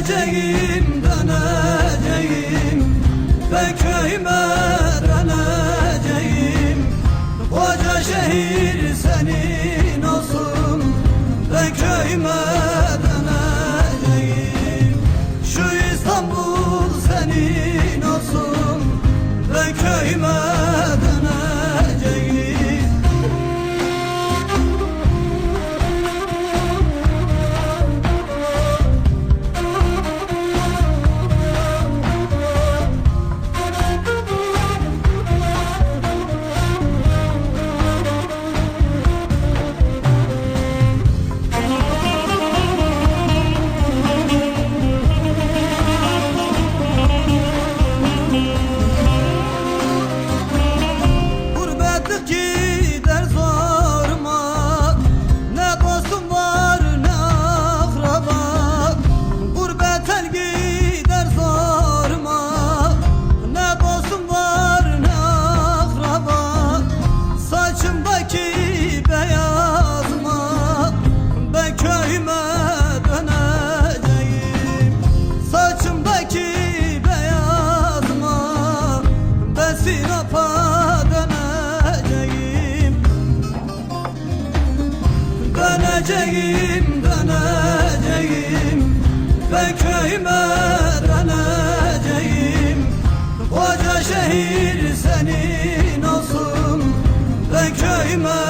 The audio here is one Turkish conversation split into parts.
Döneceğim, döneceğim, ben köyüme döneceğim. Koca şehir senin olsun, ben köyüme döneceğim. Şu İstanbul senin olsun, ben köyüme döneceğim. Gider zoruma, ne dostum var ne akraba. Gurbet el gider zoruma, ne dostum var ne akraba. Saçımdaki beyazma, ben köyüme döneceğim. Saçımdaki beyazma, ben Sinop'a döneceğim, döneceğim, ben köyüme döneceğim. Koca şehir senin olsun, ben köyüme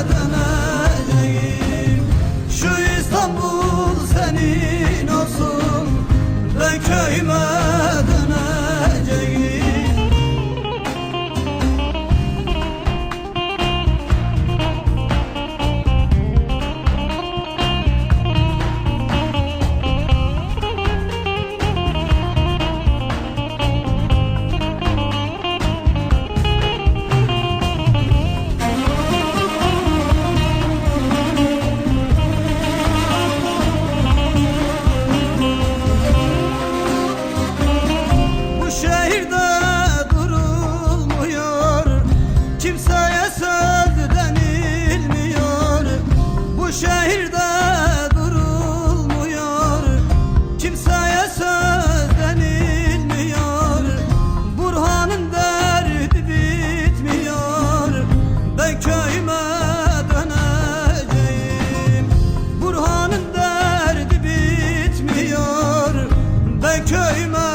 döneceğim. Şu İstanbul senin olsun, ben köyüme döneceğim. Şehirde durulmuyor, kimseye söz denilmiyor. Bu şehirde durulmuyor, kimseye söz denilmiyor. Burhan'ın derdi bitmiyor, ben köyüme döneceğim. Burhan'ın derdi bitmiyor, ben köyüme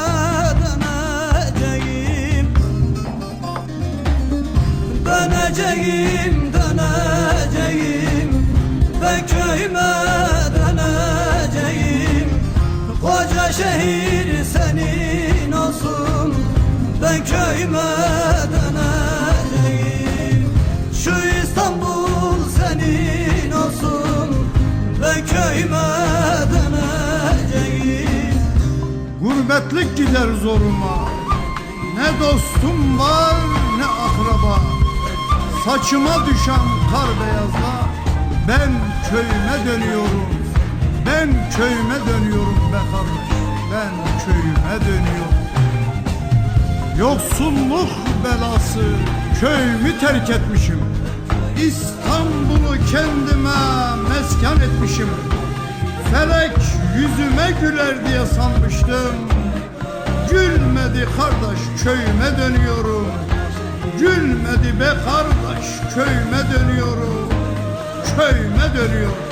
döneceğim, döneceğim, ben köyüme döneceğim. Koca şehir senin olsun, ben köyüme döneceğim. Şu İstanbul senin olsun, ben köyüme döneceğim. Gurbetlik gider zoruma, ne dostum var ne akraba. Saçıma düşen kar beyazla, ben köyüme dönüyorum. Ben köyüme dönüyorum be kardeş, ben köyüme dönüyorum. Yoksulluk belası, köyümü terk etmişim. İstanbul'u kendime mesken etmişim. Felek yüzüme güler diye sanmıştım. Gülmedi kardeş, köyüme dönüyorum. Gülmedi be kardeş, köyüme dönüyorum. Köyüme dönüyorum.